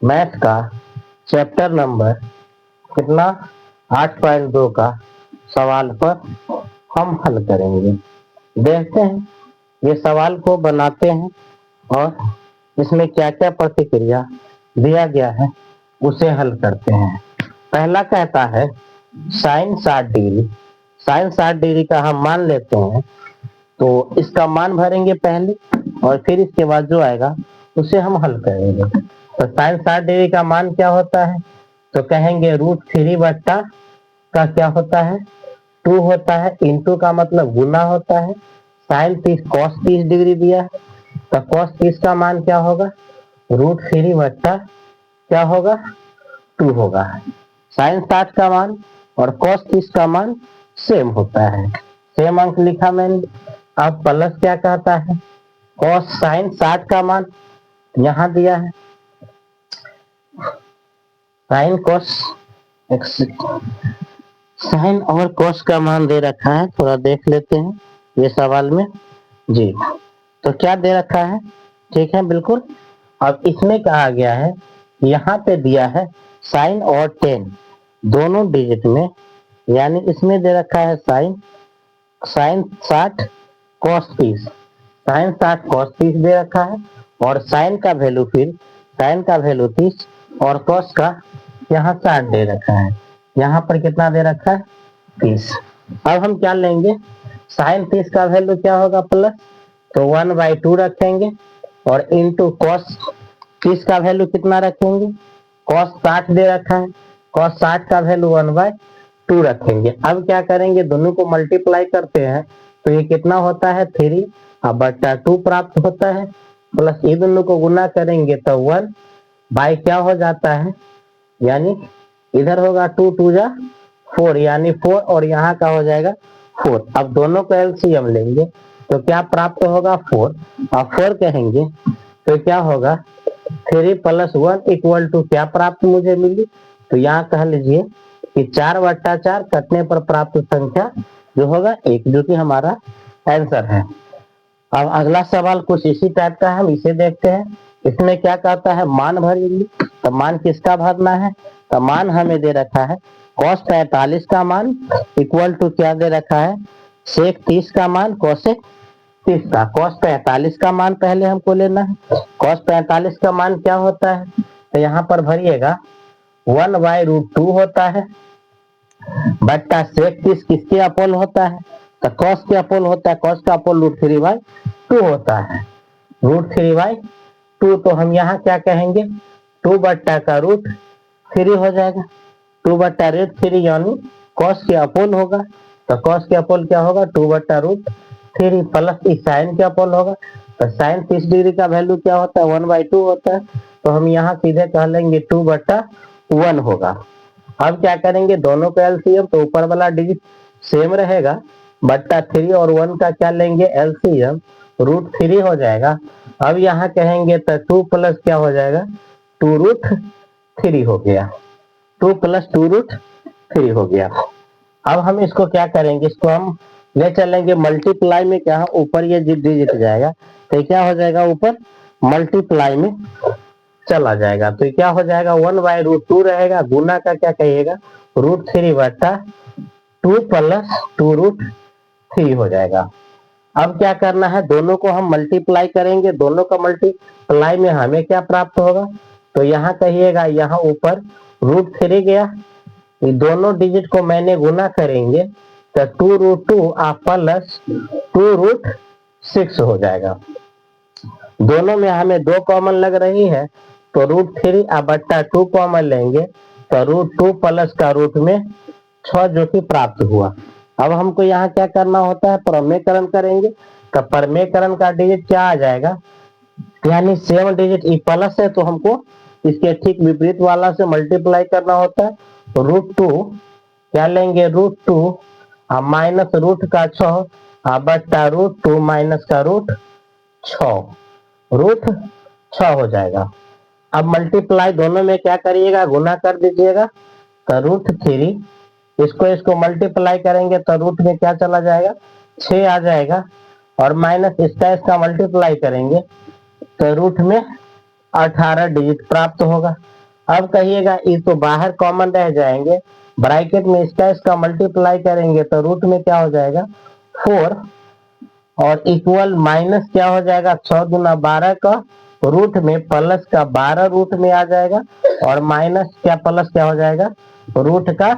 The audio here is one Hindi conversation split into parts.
मैथ का चैप्टर नंबर कितना 8.2 का सवाल पर हम हल करेंगे। देखते हैं ये सवाल को बनाते हैं और इसमें क्या क्या प्रतिक्रिया दिया गया है उसे हल करते हैं। पहला कहता है साइन 60 डिग्री। साइन 60 डिग्री का हम मान लेते हैं, तो इसका मान भरेंगे पहले और फिर इसके बाद जो आएगा उसे हम हल करेंगे। तो साइन 60 डिग्री का मान क्या होता है, तो कहेंगे √3 का क्या होता है 2 होता है, इंटू का मतलब गुना होता है। साइन 30 कॉस 30 डिग्री दिया है, तो कॉस 30 का मान क्या होगा √3 क्या होगा 2 होगा। साइन 60 का मान और कॉस 30 का मान सेम होता है, सेम अंक लिखा मैंने। अब प्लस क्या कहता है, कॉस साइन 60 का मान यहाँ दिया है, साइन कॉस साइन और कॉस का मान दे रखा है, थोड़ा देख लेते हैं ये सवाल में जी। तो क्या दे रखा है, ठीक है बिल्कुल। अब इसमें कहा गया है, यहाँ पे दिया है साइन और टेन दोनों डिजिट में, यानी इसमें दे रखा है साइन 60 कॉस 30, साइन 60 कॉस 30 दे रखा है और साइन का वैल्यू 30 और कॉस का यहाँ 60 दे रखा है। यहाँ पर कितना दे रखा है 30। अब हम क्या लेंगे, साइन 30 का वैल्यू क्या होगा प्लस, तो 1/2 रखेंगे और इंटू कॉस 30 का वैल्यू कितना रखेंगे, कॉस 60 दे रखा है, कॉस 60 का वैल्यू 1/2 रखेंगे। अब क्या करेंगे, दोनों को मल्टीप्लाई करते हैं तो ये कितना होता है 3 और बट्टा 2 प्राप्त होता है, प्लस ये दोनों को गुना करेंगे तो 1 बाई क्या हो जाता है, यानी इधर होगा 2 2 जा 4 यानी 4 और यहाँ का हो जाएगा 4। अब दोनों को एलसीएम लेंगे तो क्या प्राप्त होगा 4 और 4 कहेंगे तो क्या होगा 3 + 1 = क्या प्राप्त मुझे मिली, तो यहाँ कह लीजिए कि 4/4 कटने पर प्राप्त संख्या जो होगा 1, जो कि हमारा आंसर है। अब अगला सवाल कुछ इसी टाइप का है, हम इसे देखते हैं। इसमें क्या कहता है मान भरेंगे, तो मान किसका भरना है, तो मान हमें दे रखा है cos 45 का मान = क्या दे रखा है sec 30 का मान cosec 30 का। cos 45 का मान पहले हमको लेना है, cos 45 का मान क्या होता है, तो यहाँ पर भरिएगा 1/√2 होता है बट्टा sec 30 किसके अपोल होता है, तो cos के अपोल होता है, cos का अपोल √3/2 होता है, √3/2। तो हम यहाँ क्या कहेंगे 2/√3 हो जाएगा, 2/√3 यानी cos के अपोल होगा, तो cos के अपोल क्या होगा 2/√3 प्लस इस साइन के अपोल होगा, तो साइन 30 डिग्री का वैल्यू क्या होता है 1/2 होता है, तो हम यहाँ सीधे कह लेंगे 2/1 होगा। अब क्या करेंगे, दोनों का एलसीएम, तो ऊपर वाला डिजिट सेम रहेगा, बट्टा 3 और 1 का क्या लेंगे एलसीएम, √3 हो जाएगा। अब यहाँ कहेंगे तो 2 प्लस क्या हो जाएगा 2√3 हो गया, 2 + 2√3 हो गया। अब हम इसको क्या करेंगे, इसको हम ले चलेंगे मल्टीप्लाई में, क्या ऊपर ये डिजिट जाएगा तो क्या हो जाएगा ऊपर मल्टीप्लाई में चला जाएगा, तो क्या हो जाएगा 1/√2 रहेगा, गुना का क्या कहिएगा √3/2 + 2√3 हो जाएगा। अब क्या करना है, दोनों को हम मल्टीप्लाई करेंगे, दोनों का मल्टीप्लाई में हमें क्या प्राप्त होगा, तो यहाँ कहिएगा यहाँ ऊपर √3 गया, ये दोनों डिजिट को मैंने गुना करेंगे तो 2√2 प्लस 2√6 हो जाएगा। दोनों में हमें 2 कॉमन लग रही है, तो √3 बट्टा 2 कॉमन लेंगे तो √2 प्लस का रूट में 6 जो कि प्राप्त हुआ। अब हमको यहाँ क्या करना होता है, प्रमेयकरण करेंगे, तो प्रमेयकरण का डिजिट क्या आ जाएगा, यानी 7 डिजिट ई प्लस है तो हमको इसके ठीक विपरीत वाला से मल्टीप्लाई करना होता है, तो √2 क्या लेंगे √2 माइनस रूट का 6 बट्टा √2 माइनस का √6 हो जाएगा। अब मल्टीप्लाई दोनों में क्या करिएगा गुना कर दीजिएगा, तो √3 इसको मल्टीप्लाई करेंगे तो रूट में क्या चला जाएगा 6 आ जाएगा, और माइनस इसका मल्टीप्लाई करेंगे तो रूट में 18 डिजिट प्राप्त होगा। अब कहिएगा ये तो बाहर कॉमन रह जाएंगे, ब्रैकेट में इसका मल्टीप्लाई करेंगे तो रूट में क्या हो जाएगा 4 और इक्वल माइनस क्या हो जाएगा 6 गुना 12 का रूट में प्लस का 12 रूट में आ जाएगा और माइनस क्या प्लस क्या हो जाएगा रूट का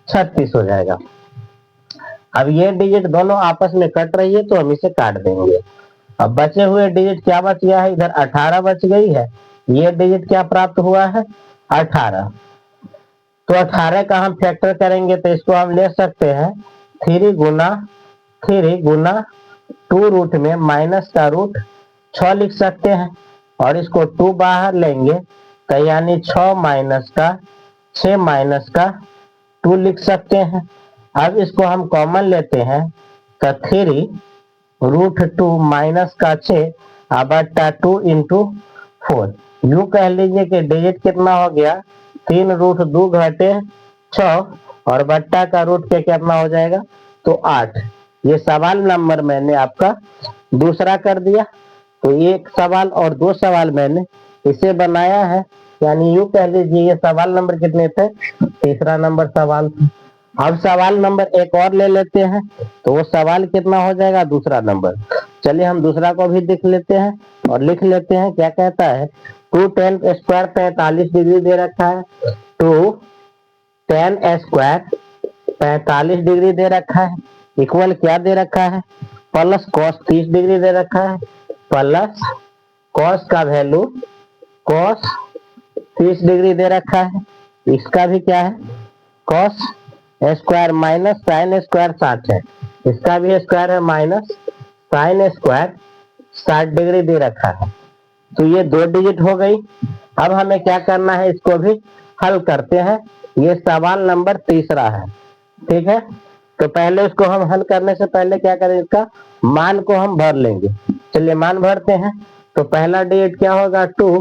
36 हो जाएगा। अब ये डिजिट दोनों आपस में कट रही है तो हम इसे काट देंगे। अब बचे हुए डिजिट क्या बच गया है, इधर 18 बच गई है, ये डिजिट क्या प्राप्त हुआ है 18। तो 18 का हम फैक्टर करेंगे तो इसको हम ले सकते हैं 3 गुना 2 रूट में माइनस का रूट 6 लिख सकते हैं और इसको 2 बाहर लेंगे तो यानी 6 माइनस का 2 लिख सकते हैं। अब इसको हम कॉमन लेते हैं तो 3 रूट 2 माइनस का 6 बट्टा 2 इंटू 4। यूं कह लीजिए कि डिजिट कितना हो गया 3 रूट 2 घटे 6 और बट्टा का रूट के कितना हो जाएगा तो 8। ये सवाल नंबर मैंने आपका दूसरा कर दिया। तो एक सवाल और 2 सवाल मैंने इसे बनाया है, यानी यूं कह लीजिए ये सवाल नंबर कितने थे, तीसरा नंबर सवाल था। अब सवाल नंबर एक और ले लेते हैं तो वो सवाल कितना हो जाएगा दूसरा नंबर। चलिए हम दूसरा को भी देख लेते हैं और लिख लेते हैं। क्या कहता है 2 tan स्क्वायर 45 डिग्री दे रखा है, 2 tan स्क्वायर 45 डिग्री दे रखा है, इक्वल क्या दे रखा है प्लस cos 30 डिग्री दे रखा है, प्लस cos का वैल्यू cos 30 डिग्री दे रखा है। इसका भी क्या है cos square minus sine square 60 है, इसका भी स्क्वायर है माइनस साइन स्क्वायर 60 डिग्री दे रखा है। तो ये 2 डिजिट हो गई। अब हमें क्या करना है, इसको भी हल करते हैं। ये सवाल नंबर तीसरा है, ठीक है। तो पहले इसको हम हल करने से पहले क्या करें, इसका मान को हम भर लेंगे। चलिए मान भरते हैं। तो पहला डिजिट क्या होगा 2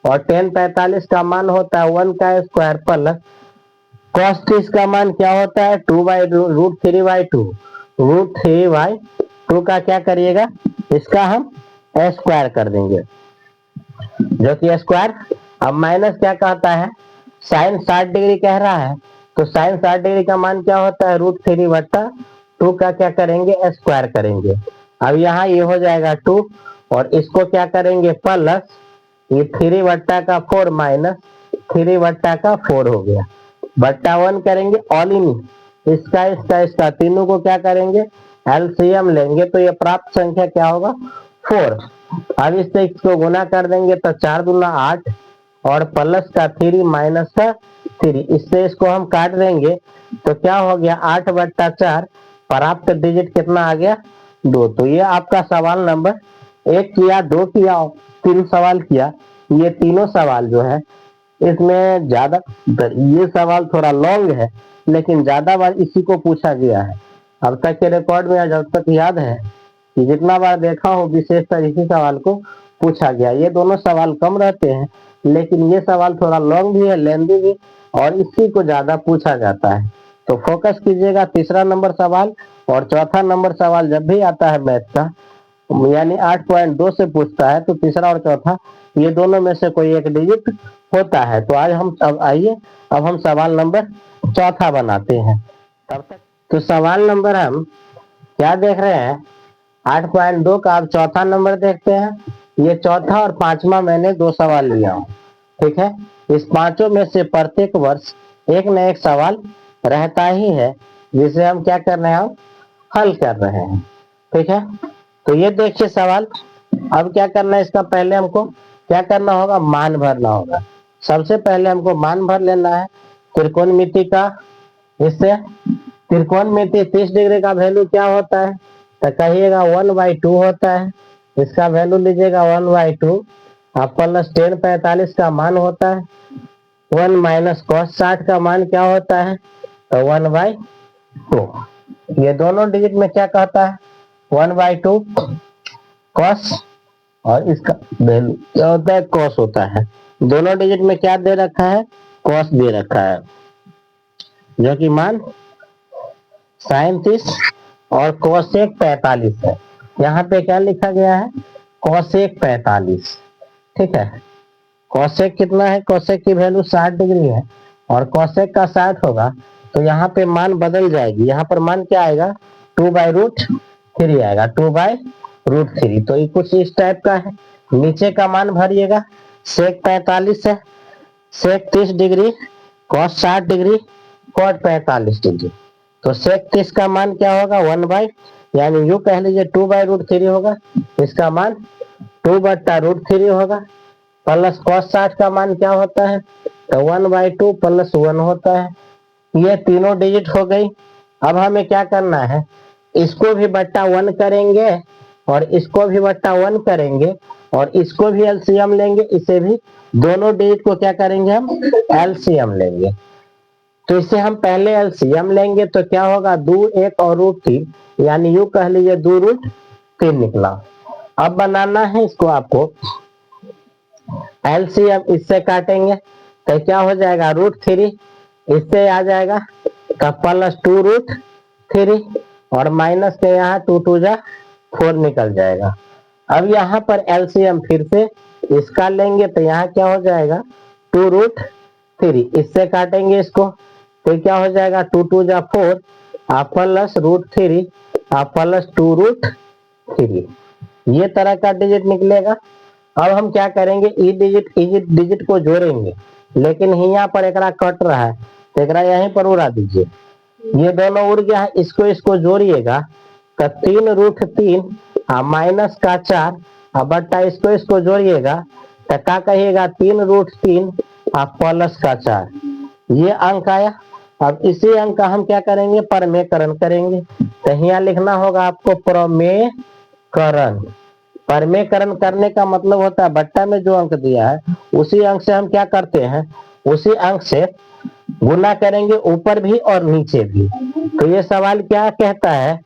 और tan 45 का मान होता है 1 का स्क्वायर प्लस cos 30 का मान क्या होता है 2 बाई रूट 3/2, रूट 3/2 का क्या करिएगा इसका हम स्क्वायर कर देंगे जो कि स्क्वायर। अब माइनस क्या कहता है साइन 60 डिग्री कह रहा है, तो साइन 60 डिग्री का मान क्या होता है रूट 3/2 का क्या करेंगे स्क्वायर करेंगे। अब यहाँ ये हो जाएगा 2 और इसको क्या करेंगे प्लस ये 3/4 माइनस 3/4 हो गया, बट्टा 1 करेंगे ऑल इन इसका तीनों को क्या करेंगे एलसीएम लेंगे तो ये प्राप्त संख्या क्या होगा 4। अब इससे इसको गुना कर देंगे तो 4 दूना 8 और प्लस का 3 माइनस का 3, इससे इसको हम काट देंगे तो क्या हो गया 8/4। प्राप्त डिजिट कितना आ गया 2। तो ये आपका सवाल नंबर 1 किया, 2 किया, 3 सवाल किया। ये तीनों सवाल जो है इसमें ज्यादा ये सवाल थोड़ा लॉन्ग है लेकिन ज्यादा बार इसी को पूछा गया है। अब तक के रिकॉर्ड में जब तक याद है कि जितना बार देखा हो विशेषकर इसी सवाल को पूछा गया। ये दोनों सवाल कम रहते हैं लेकिन ये सवाल थोड़ा लॉन्ग भी है, लेंदी भी, और इसी को ज्यादा पूछा जाता है। तो फोकस कीजिएगा तीसरा नंबर सवाल और चौथा नंबर सवाल जब भी आता है मैथ का, यानी 8.2 से पूछता है तो तीसरा और चौथा ये दोनों में से कोई एक डिजिट होता है। तो आज हम आइए अब हम सवाल नंबर चौथा बनाते हैं। तब तक तो सवाल नंबर हम क्या देख रहे हैं 8.2 का। अब चौथा नंबर देखते हैं। ये चौथा और पांचवा मैंने 2 सवाल लिया हूँ, ठीक है। इस पांचों में से प्रत्येक वर्ष एक न एक सवाल रहता ही है जिसे हम क्या कर रहे हैं हल कर रहे हैं, ठीक है। तो ये देखिए सवाल। अब क्या करना है, इसका पहले हमको क्या करना होगा मान भरना होगा। सबसे पहले हमको मान भर लेना है त्रिकोणमिति का। इससे त्रिकोणमिति 30 डिग्री का वैल्यू क्या होता है तो कहिएगा 1/2 होता है। इसका वैल्यू लीजिएगा 1/2 प्लस tan 45 का मान होता है 1 माइनस cos 60 का मान क्या होता है तो 1/2। ये दोनों डिजिट में क्या कहता है 1/2 cos और इसका वैल्यू क्या होता है cos होता है। दोनों डिजिट में क्या दे रखा है cos दे रखा है जो कि मान sin 30 और cosec 45 है। यहाँ पे क्या लिखा गया है cosec 45, ठीक है। कोसेक कितना है, कोसेक की वैल्यू 60 डिग्री है और कोसेक का 60 होगा तो यहाँ पे मान बदल जाएगी। यहाँ पर मान क्या आएगा, 2/√3 आएगा, 2/√3। तो ये कुछ इस टाइप का है। नीचे का मान भरिएगा, सेक 45 है, sec 30 degree, cos 60 degree, cot 45 degree. तो सेक 30 का मान क्या होगा, 1 यानी यू कह लीजिए 2/√3 होगा। इसका मान 2/√3 होगा। प्लस कॉस 60 का मान क्या होता है, तो 1/2 प्लस 1 होता है। ये तीनों डिजिट हो गई। अब हमें क्या करना है, इसको भी बट्टा 1 करेंगे और इसको भी बट्टा 1 करेंगे और इसको भी एलसीएम लेंगे, इसे भी, दोनों डिजिट को क्या करेंगे हम, एलसीएम लेंगे। तो इसे हम पहले एलसीएम लेंगे तो क्या होगा, 2 1 और √3 यानी यू कह लीजिए 2√3 निकला। अब बनाना है इसको आपको एलसीएम, इससे काटेंगे तो क्या हो जाएगा, √3 इससे आ जाएगा तो प्लस 2√3 और माइनस के यहाँ 2 2 जा 4 निकल जाएगा। अब यहाँ पर एलसीएम फिर से इसका लेंगे तो यहाँ क्या हो जाएगा, 2√3, इससे काटेंगे इसको तो क्या हो जाएगा, 2 2 जा 4 प्लस √3 प्लस 2√3। ये तरह का डिजिट निकलेगा। अब हम क्या करेंगे, ई डिजिट को जोड़ेंगे, लेकिन यहाँ पर एक कट रहा है तो एक यहीं पर उड़ा दीजिए। ये दोनों उड़ गया है, इसको जोड़िएगा तो 3√3 माइनस का 4 बट्टा इसको जोड़िएगा तो क्या कहिएगा, 3√3 प्लस का 4। ये अंक आया। अब इसी अंक का हम क्या करेंगे, परमेकरण करेंगे। तो यहाँ लिखना होगा आपको परमेकरण। परमेकरण करने का मतलब होता है बट्टा में जो अंक दिया है उसी अंक से हम क्या करते हैं, उसी अंक से गुना करेंगे, ऊपर भी और नीचे भी। तो ये सवाल क्या कहता है,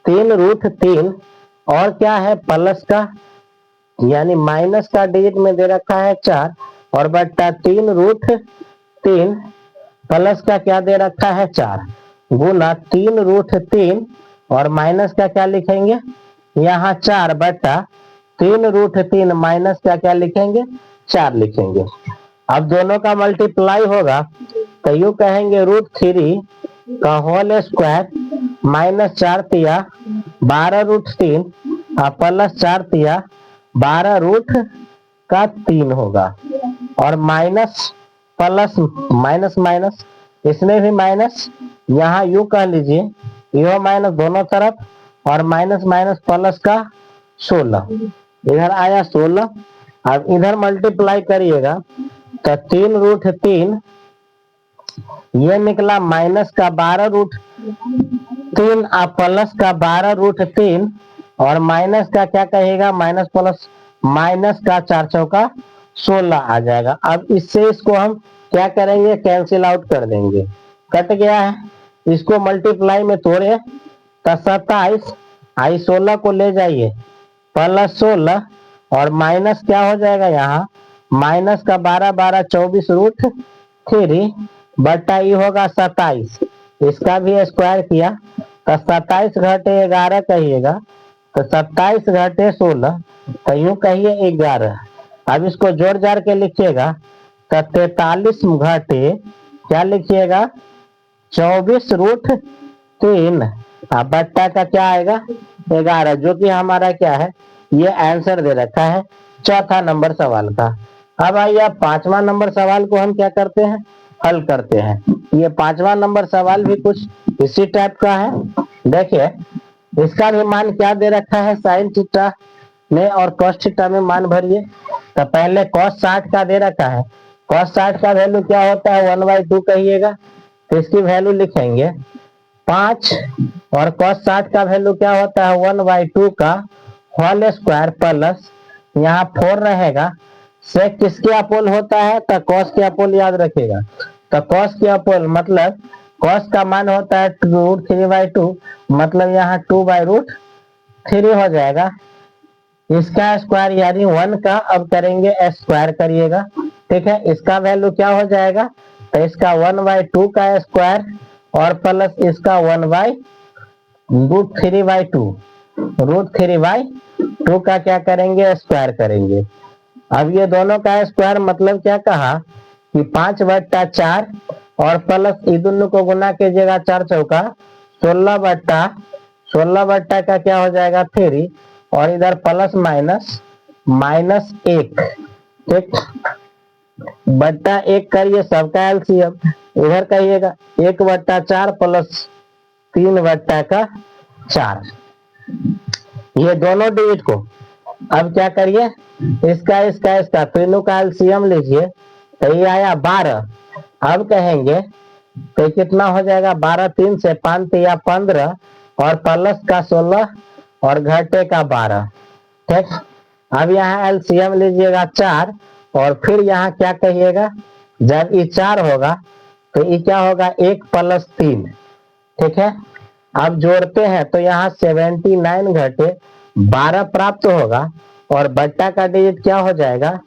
3√3 और क्या है, प्लस का यानी माइनस का डिजिट में दे रखा है 4 और बट्टा 3√3 प्लस का क्या दे रखा है 4 गुना 3√3 और माइनस का क्या लिखेंगे, यहाँ 4 बट्टा 3√3 माइनस का क्या लिखेंगे, 4 लिखेंगे। अब दोनों का मल्टीप्लाई होगा तो यू कहेंगे √3 का होल स्क्वायर माइनस 4 तिया 12√3 प्लस 4 तिया 12√3 होगा और माइनस प्लस माइनस माइनस, इसमें भी माइनस, यहाँ यू कह लीजिए यो माइनस दोनों तरफ और माइनस माइनस प्लस का 16, इधर आया 16। अब इधर मल्टीप्लाई करिएगा तो 3√3 ये निकला माइनस का 12√3 प्लस का 12√3 और माइनस का क्या कहेगा, माइनस प्लस माइनस का 4 चौका 16 आ जाएगा। अब इससे इसको हम क्या करेंगे, कैंसिल आउट कर देंगे, कट गया है। इसको मल्टीप्लाई में तोड़े तो 27, 16 को ले जाइए प्लस 16 और माइनस क्या हो जाएगा, यहाँ माइनस का 12 12 24√3 बट्टा ई होगा 27, इसका भी स्क्वायर किया तो 27 घटे 11 कहिएगा तो 27 घटे 16 तो यूं कहिए 11। अब इसको जोड़ जाड़ के लिखिएगा तो 43 घटे क्या लिखिएगा 24√3 बट्टा का क्या आएगा 11, जो कि हमारा क्या है, ये आंसर दे रखा है चौथा नंबर सवाल का। अब आइए 5वां नंबर सवाल को हम क्या करते हैं, हल करते हैं। ये 5वां नंबर सवाल भी कुछ इसी टाइप का है। देखिए इसका भी मान क्या दे रखा है, साइन थीटा में और कॉस थीटा में मान भरिए। तो पहले कॉस 60 का दे रखा है, कॉस 60 का वैल्यू क्या होता है 1/2 कहिएगा, तो इसकी वैल्यू लिखेंगे 5 और कॉस 60 का वैल्यू क्या होता है 1/2 का होल स्क्वायर प्लस यहाँ 4 रहेगा। सेक किसके अपोल होता है, तो कॉस के अपोल याद रखेगा। तो कॉस के अपोल मतलब कॉस का मान होता है √3/2 मतलब यहाँ 2/√3 हो जाएगा। इसका स्क्वायर यानी 1 का अब करेंगे स्क्वायर करिएगा, ठीक है। इसका वैल्यू क्या हो जाएगा, तो इसका 1/2 का स्क्वायर और प्लस इसका 1/√3/2 √3/2 का क्या करेंगे स्क्वायर करेंगे। अब ये दोनों का स्क्वायर मतलब क्या कहा कि 5/4 और प्लस ई दोनों को गुना कीजिएगा 4 चौका 16/16 का क्या हो जाएगा 3 और इधर प्लस माइनस -1, ठीक, बट्टा 1 करिए सबका एलसीएम, इधर कहिएगा 1/4 प्लस 3/4, ये दोनों डिजिट को अब क्या करिए इसका तीनों का एलसीएम लीजिए तो ये आया 12। अब कहेंगे तो कितना हो जाएगा 12, 3 से 5 या 15 और प्लस का 16 और घटे का 12, ठीक। अब यहाँ एलसीएम लीजिएगा 4 और फिर यहाँ क्या कहिएगा जब ये 4 होगा तो ये क्या होगा 1 प्लस 3, ठीक है। अब जोड़ते हैं तो यहाँ 79 घटे 12 प्राप्त होगा और बट्टा का डिजिट क्या हो जाएगा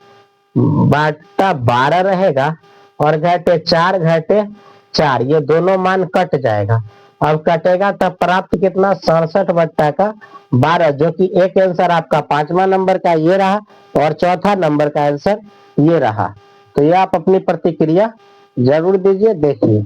बट्टा 12 रहेगा और घटे 4, ये दोनों मान कट जाएगा। अब कटेगा तब प्राप्त कितना 67/12, जो कि एक आंसर आपका 5वां नंबर का ये रहा और चौथा नंबर का आंसर ये रहा। तो ये आप अपनी प्रतिक्रिया जरूर दीजिए, देखिए।